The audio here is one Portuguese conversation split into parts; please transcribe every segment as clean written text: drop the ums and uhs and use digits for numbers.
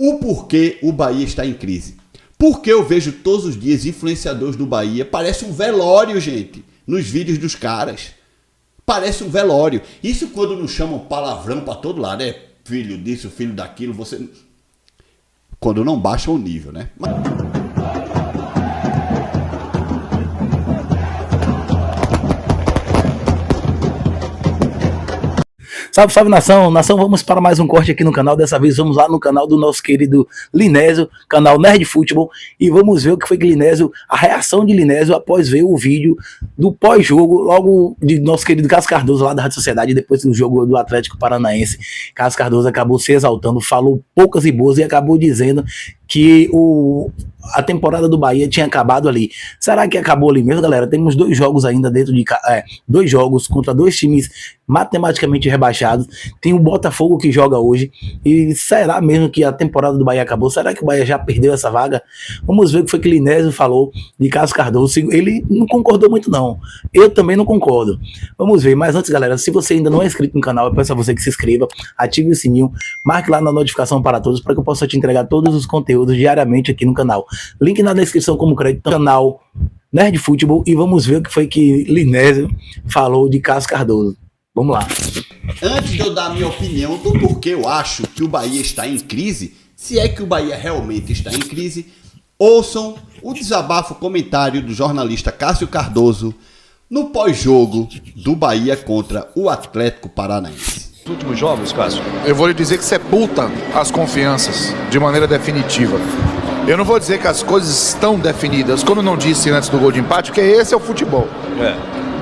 o porquê o Bahia está em crise. Porque eu vejo todos os dias influenciadores do Bahia, parece um velório, gente, nos vídeos dos caras. Parece um velório. Isso quando não chamam palavrão para todo lado, é filho disso, filho daquilo, você... Quando não baixa o nível, né? Salve, salve, nação! Nação, vamos para mais um corte aqui no canal. Dessa vez vamos lá no canal do nosso querido Linésio, canal Nerd Futebol, e vamos ver o que foi que Linésio, a reação de Linésio após ver o vídeo do pós-jogo, logo de nosso querido Cássio Cardoso lá da Rádio Sociedade, depois do jogo do Atlético Paranaense. Cássio Cardoso acabou se exaltando, falou poucas e boas e acabou dizendo que a temporada do Bahia tinha acabado ali. Será que acabou ali mesmo, galera? Temos 2 jogos ainda dentro de... 2 jogos contra 2 times matematicamente rebaixados. Tem o Botafogo que joga hoje. E será mesmo que a temporada do Bahia acabou? Será que o Bahia já perdeu essa vaga? Vamos ver o que foi que Linésio falou de Cássio Cardoso. Ele não concordou muito, não. Eu também não concordo. Vamos ver. Mas antes, galera, se você ainda não é inscrito no canal, eu peço a você que se inscreva, ative o sininho, marque lá na notificação para todos, para que eu possa te entregar todos os conteúdos diariamente aqui no canal. Link na descrição como crédito no canal Nerd Futebol, e vamos ver o que foi que Linésio falou de Cássio Cardoso. Vamos lá. Antes de eu dar a minha opinião do porquê eu acho que o Bahia está em crise, se é que o Bahia realmente está em crise, ouçam o desabafo comentário do jornalista Cássio Cardoso no pós-jogo do Bahia contra o Atlético Paranaense. Os últimos jogos, Cássio? Eu vou lhe dizer que sepulta as confianças de maneira definitiva. Eu não vou dizer que as coisas estão definidas, como eu não disse antes do gol de empate, porque esse é o futebol.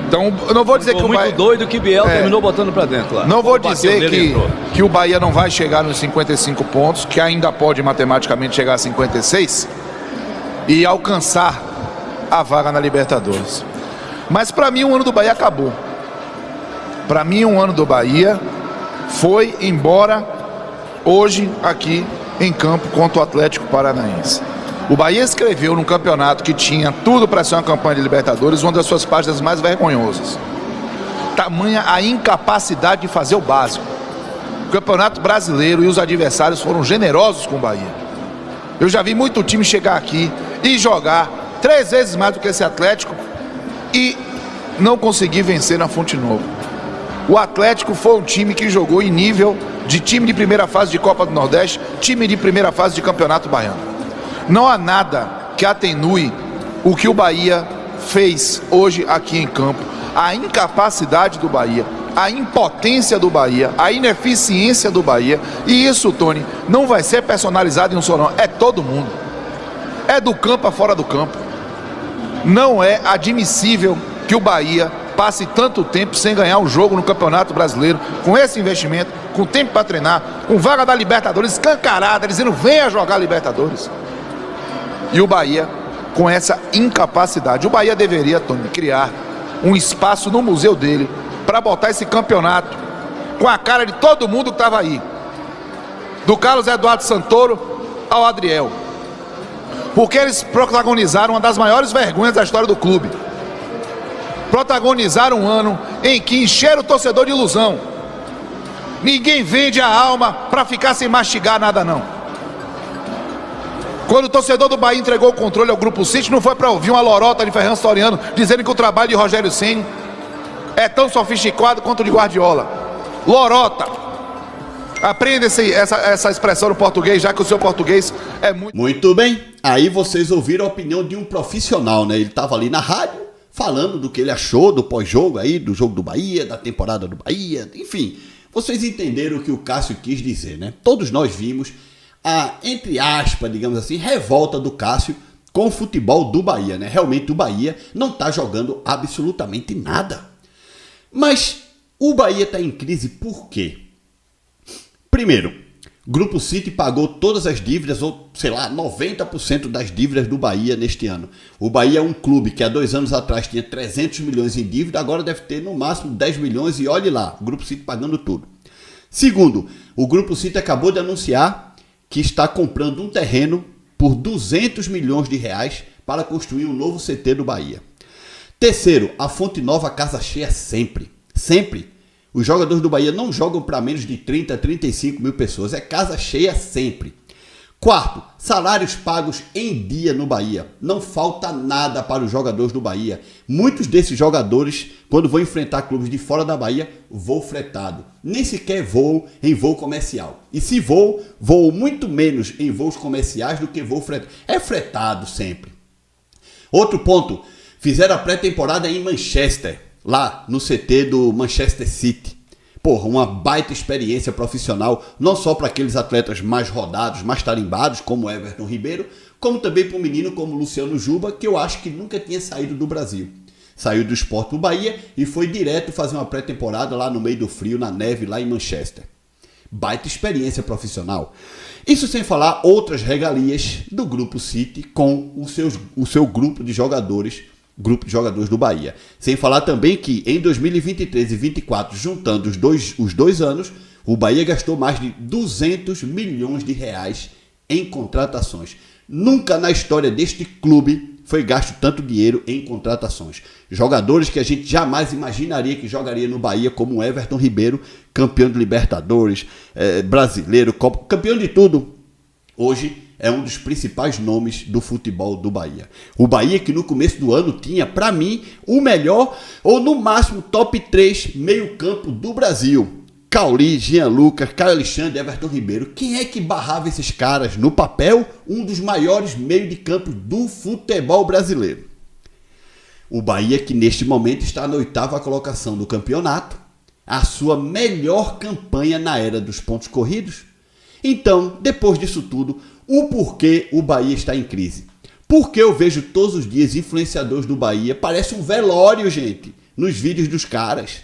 Então, eu não vou dizer que o Bahia... muito doido que Biel terminou botando pra dentro lá. Não vou dizer que o Bahia não vai chegar nos 55 pontos, que ainda pode matematicamente chegar a 56 e alcançar a vaga na Libertadores. Mas para mim o ano do Bahia acabou. Para mim o ano do Bahia foi embora hoje aqui em campo contra o Atlético Paranaense. O Bahia escreveu num campeonato que tinha tudo para ser uma campanha de Libertadores, uma das suas páginas mais vergonhosas. Tamanha a incapacidade de fazer o básico. O Campeonato Brasileiro e os adversários foram generosos com o Bahia. Eu já vi muito time chegar aqui e jogar 3 vezes mais do que esse Atlético e não conseguir vencer na Fonte Nova. O Atlético foi um time que jogou em nível de time de primeira fase de Copa do Nordeste, time de primeira fase de Campeonato Baiano. Não há nada que atenue o que o Bahia fez hoje aqui em campo. A incapacidade do Bahia, a impotência do Bahia, a ineficiência do Bahia. E isso, Tony, não vai ser personalizado em um só não. É todo mundo. É do campo a fora do campo. Não é admissível que o Bahia passe tanto tempo sem ganhar um jogo no Campeonato Brasileiro, com esse investimento, com tempo para treinar, com vaga da Libertadores escancarada, dizendo venha jogar Libertadores. E o Bahia com essa incapacidade. O Bahia deveria, Tony, criar um espaço no museu dele para botar esse campeonato com a cara de todo mundo que estava aí. Do Carlos Eduardo Santoro ao Adriel. Porque eles protagonizaram uma das maiores vergonhas da história do clube. Protagonizaram um ano em que encheram o torcedor de ilusão. Ninguém vende a alma para ficar sem mastigar nada, não. Quando o torcedor do Bahia entregou o controle ao Grupo City, não foi para ouvir uma lorota de Ferran Soriano dizendo que o trabalho de Rogério Ceni é tão sofisticado quanto o de Guardiola. Lorota. Aprenda essa expressão no português, já que o seu português é muito... Muito bem. Aí vocês ouviram a opinião de um profissional, né? Ele estava ali na rádio, falando do que ele achou do pós-jogo aí, do jogo do Bahia, da temporada do Bahia, enfim. Vocês entenderam o que o Cássio quis dizer, né? Todos nós vimos a, entre aspas, digamos assim, revolta do Cássio com o futebol do Bahia, né? Realmente o Bahia não está jogando absolutamente nada. Mas o Bahia está em crise por quê? Primeiro, Grupo City pagou todas as dívidas, ou sei lá, 90% das dívidas do Bahia neste ano. O Bahia é um clube que há 2 anos atrás tinha 300 milhões em dívida, agora deve ter no máximo 10 milhões e olhe lá, o Grupo City pagando tudo. Segundo, o Grupo City acabou de anunciar que está comprando um terreno por 200 milhões de reais para construir um novo CT do Bahia. Terceiro, a Fonte Nova casa cheia sempre. Sempre. Os jogadores do Bahia não jogam para menos de 30, 35 mil pessoas. É casa cheia sempre. Quarto, salários pagos em dia no Bahia. Não falta nada para os jogadores do Bahia. Muitos desses jogadores, quando vão enfrentar clubes de fora da Bahia, voo fretado. Nem sequer voam em voo comercial. E se voam muito menos em voos comerciais do que voo fretado. É fretado sempre. Outro ponto, fizeram a pré-temporada em Manchester, lá no CT do Manchester City. Porra, uma baita experiência profissional, não só para aqueles atletas mais rodados, mais tarimbados, como Everton Ribeiro, como também para um menino como Luciano Juba, que eu acho que nunca tinha saído do Brasil. Saiu do Sport do Bahia e foi direto fazer uma pré-temporada lá no meio do frio, na neve, lá em Manchester. Baita experiência profissional. Isso sem falar outras regalias do Grupo City com o seu grupo de jogadores do Bahia. Sem falar também que em 2023 e 2024, juntando os dois anos, o Bahia gastou mais de 200 milhões de reais em contratações. Nunca na história deste clube foi gasto tanto dinheiro em contratações. Jogadores que a gente jamais imaginaria que jogaria no Bahia, como o Everton Ribeiro, campeão de Libertadores, brasileiro, campeão de tudo. Hoje é um dos principais nomes do futebol do Bahia. O Bahia que no começo do ano tinha, para mim, o melhor, ou no máximo top 3 meio-campo do Brasil. Cauli, Jean Lucas, Caio Alexandre, Everton Ribeiro. Quem é que barrava esses caras? No papel, um dos maiores meio de campo do futebol brasileiro. O Bahia que neste momento está na 8ª colocação do campeonato, a sua melhor campanha na era dos pontos corridos. Então, depois disso tudo, o porquê o Bahia está em crise? Porque eu vejo todos os dias influenciadores do Bahia, parece um velório, gente, nos vídeos dos caras.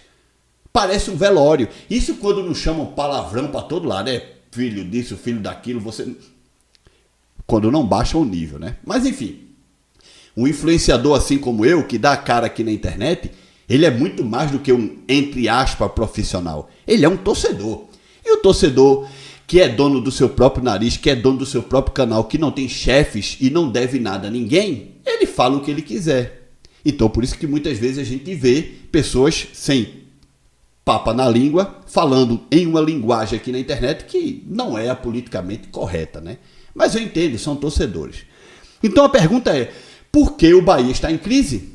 Parece um velório. Isso quando nos chamam palavrão para todo lado, filho disso, filho daquilo, você... Quando não baixa o nível, né? Mas enfim, um influenciador assim como eu, que dá a cara aqui na internet, ele é muito mais do que um, entre aspas, profissional. Ele é um torcedor. E o torcedor que é dono do seu próprio nariz, que é dono do seu próprio canal, que não tem chefes e não deve nada a ninguém, ele fala o que ele quiser. Então, por isso que muitas vezes a gente vê pessoas sem papa na língua, falando em uma linguagem aqui na internet que não é a politicamente correta, né? Mas eu entendo, são torcedores. Então a pergunta é, por que o Bahia está em crise?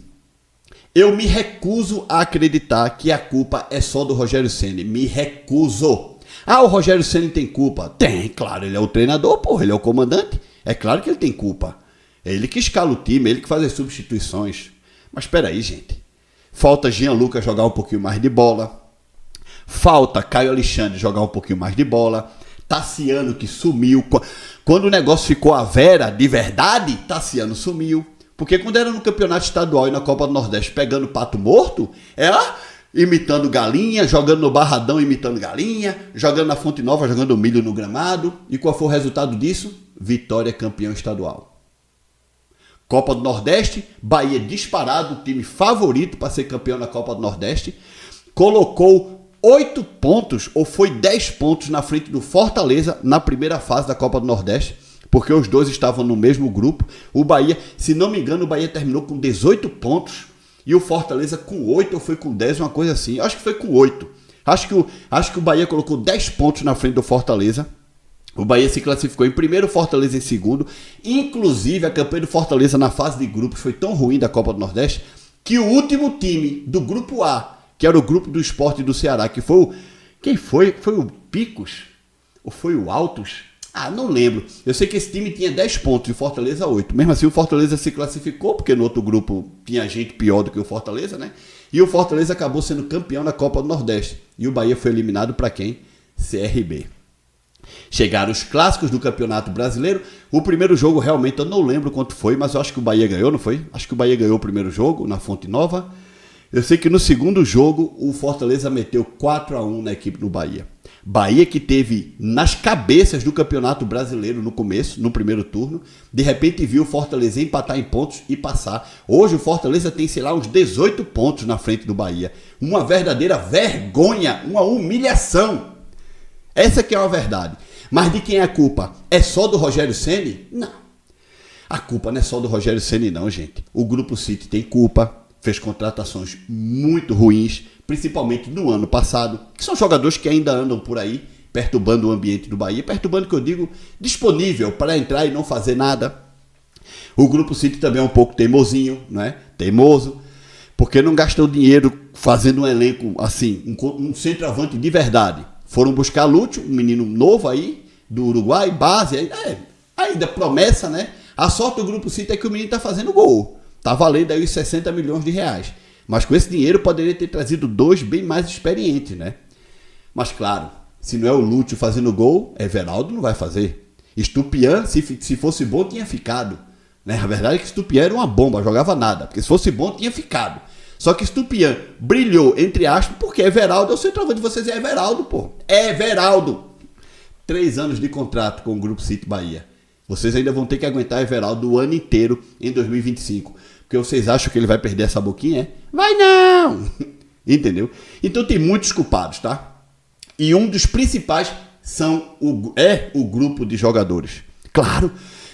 Eu me recuso a acreditar que a culpa é só do Rogério Ceni. Me recuso. Ah, o Rogério Ceni tem culpa? Tem, claro, ele é o treinador, porra, ele é o comandante. É claro que ele tem culpa. É ele que escala o time, é ele que faz as substituições. Mas espera aí, gente. Falta Jean Lucas jogar um pouquinho mais de bola. Falta Caio Alexandre jogar um pouquinho mais de bola. Tassiano que sumiu. Quando o negócio ficou a vera de verdade, Tassiano sumiu. Porque quando era no campeonato estadual e na Copa do Nordeste pegando pato morto, era imitando galinha, jogando no Barradão imitando galinha, jogando na Fonte Nova, jogando milho no gramado. E qual foi o resultado disso? Vitória, campeão estadual. Copa do Nordeste, Bahia disparado, o time favorito para ser campeão na Copa do Nordeste. Colocou 8 pontos, ou foi 10 pontos na frente do Fortaleza na primeira fase da Copa do Nordeste, porque os dois estavam no mesmo grupo. O Bahia, se não me engano, o Bahia terminou com 18 pontos e o Fortaleza com 8 ou foi com 10, uma coisa assim. Acho que foi com 8. Acho que o Bahia colocou 10 pontos na frente do Fortaleza. O Bahia se classificou em primeiro, o Fortaleza em segundo. Inclusive, a campanha do Fortaleza na fase de grupos foi tão ruim da Copa do Nordeste que o último time do grupo A, que era o grupo do Sport e do Ceará, que foi o... Quem foi? Foi o Picos? Ou foi o Altos? Ah, não lembro. Eu sei que esse time tinha 10 pontos e o Fortaleza 8. Mesmo assim, o Fortaleza se classificou, porque no outro grupo tinha gente pior do que o Fortaleza, né? E o Fortaleza acabou sendo campeão da Copa do Nordeste. E o Bahia foi eliminado para quem? CRB. Chegaram os clássicos do Campeonato Brasileiro. O primeiro jogo realmente eu não lembro quanto foi, mas eu acho que o Bahia ganhou, não foi? Acho que o Bahia ganhou o primeiro jogo na Fonte Nova. Eu sei que no segundo jogo o Fortaleza meteu 4-1 na equipe do Bahia. Bahia que teve nas cabeças do Campeonato Brasileiro no começo, no primeiro turno. De repente viu o Fortaleza empatar em pontos e passar. Hoje o Fortaleza tem, sei lá, uns 18 pontos na frente do Bahia. Uma verdadeira vergonha, uma humilhação. Essa que é uma verdade. Mas de quem é a culpa? É só do Rogério Ceni? Não. A culpa não é só do Rogério Ceni não, gente. O Grupo City tem culpa. Fez contratações muito ruins, principalmente no ano passado, que são jogadores que ainda andam por aí, perturbando o ambiente do Bahia, perturbando que eu digo, disponível para entrar e não fazer nada. O Grupo City também é um pouco teimosinho, né? Teimoso, porque não gastou dinheiro fazendo um elenco assim, um centroavante de verdade. Foram buscar Lúcio, um menino novo aí, do Uruguai, base, ainda promessa, né? A sorte do Grupo City é que o menino tá fazendo gol. Tá valendo aí os 60 milhões de reais. Mas com esse dinheiro poderia ter trazido 2 bem mais experientes, né? Mas claro, se não é o Lúcio fazendo gol, Everaldo não vai fazer. Estupian, se fosse bom, tinha ficado. Né? A verdade é que Estupian era uma bomba, jogava nada. Porque se fosse bom, tinha ficado. Só que Estupian brilhou, entre aspas, porque Everaldo é o centroavante de vocês. É Everaldo, pô. É Everaldo. 3 anos de contrato com o Grupo City Bahia. Vocês ainda vão ter que aguentar Everaldo o ano inteiro em 2025. Porque vocês acham que ele vai perder essa boquinha, é? Vai não! Entendeu? Então tem muitos culpados, tá? E um dos principais o grupo de jogadores. Claro,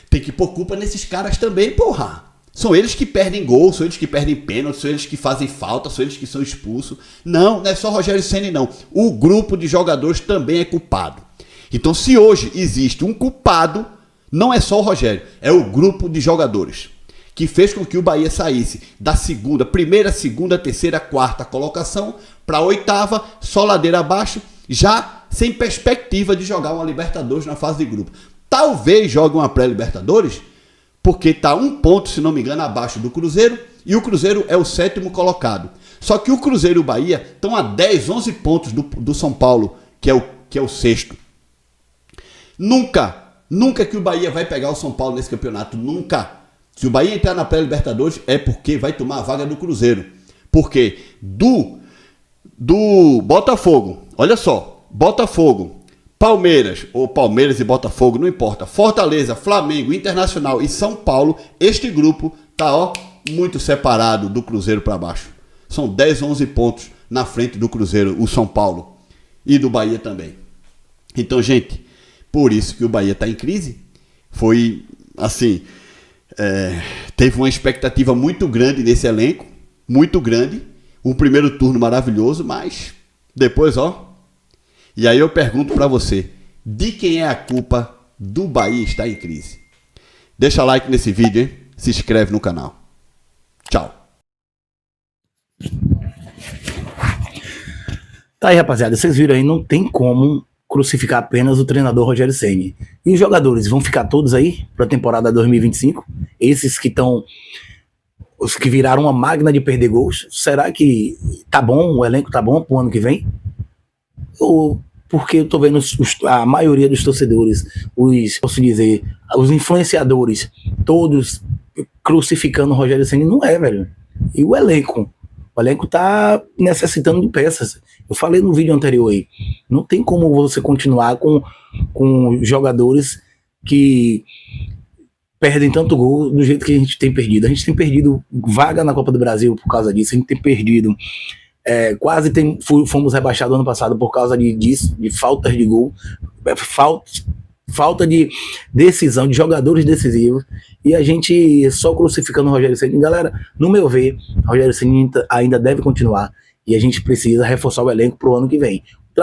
tem que pôr culpa nesses caras também, porra. São eles que perdem gol, são eles que perdem pênalti, são eles que fazem falta, são eles que são expulsos. Não é só Rogério Ceni, não. O grupo de jogadores também é culpado. Então, se hoje existe um culpado, não é só o Rogério, é o grupo de jogadores que fez com que o Bahia saísse da primeira, segunda, terceira, quarta colocação para a 8ª, só ladeira abaixo, já sem perspectiva de jogar uma Libertadores na fase de grupo. Talvez jogue uma pré-Libertadores, porque está 1 ponto, se não me engano, abaixo do Cruzeiro, e o Cruzeiro é o 7º colocado. Só que o Cruzeiro e o Bahia estão a 10, 11 pontos do São Paulo, que é o 6º. Nunca que o Bahia vai pegar o São Paulo nesse campeonato, nunca. Se o Bahia entrar na pré-Libertadores é porque vai tomar a vaga do Cruzeiro. Porque do Botafogo, olha só, Botafogo, Palmeiras e Botafogo, não importa, Fortaleza, Flamengo, Internacional e São Paulo, este grupo tá muito separado do Cruzeiro para baixo. São 10, 11 pontos na frente do Cruzeiro, o São Paulo, e do Bahia também. Então, gente, por isso que o Bahia está em crise. Foi assim, teve uma expectativa muito grande nesse elenco, muito grande, um primeiro turno maravilhoso, mas depois, e aí eu pergunto para você, de quem é a culpa do Bahia estar em crise? Deixa like nesse vídeo, hein? Se inscreve no canal. Tchau. Tá aí, rapaziada, vocês viram aí, não tem como crucificar apenas o treinador Rogério Ceni. E os jogadores vão ficar todos aí para a temporada 2025? Esses que estão, os que viraram uma máquina de perder gols, será que tá bom, o elenco tá bom pro ano que vem? Ou porque eu tô vendo a maioria dos torcedores, os influenciadores, todos crucificando o Rogério Ceni? Não é, velho. E o elenco? O elenco tá necessitando de peças. Eu falei no vídeo anterior aí, não tem como você continuar com jogadores que perdem tanto gol do jeito que a gente tem perdido. A gente tem perdido vaga na Copa do Brasil por causa disso, a gente tem perdido, fomos rebaixados ano passado por causa disso, de faltas de gol, falta de decisão, de jogadores decisivos, e a gente só crucificando o Rogério Ceni. Galera, no meu ver, o Rogério Ceni ainda deve continuar, e a gente precisa reforçar o elenco pro ano que vem.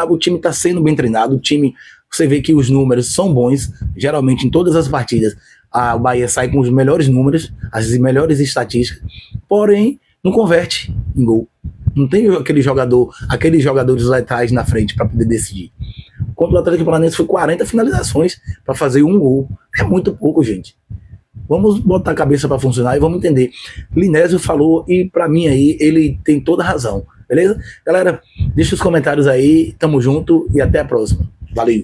O time está sendo bem treinado, o time, você vê que os números são bons, geralmente em todas as partidas, a Bahia sai com os melhores números, as melhores estatísticas, porém, não converte em gol. Não tem aqueles jogadores letais na frente para poder decidir. Contra o Atlético Paranaense foi 40 finalizações para fazer 1 gol. É muito pouco, gente. Vamos botar a cabeça para funcionar e vamos entender. Linésio falou, e para mim aí, ele tem toda a razão. Beleza? Galera, deixa os comentários aí, tamo junto e até a próxima. Valeu!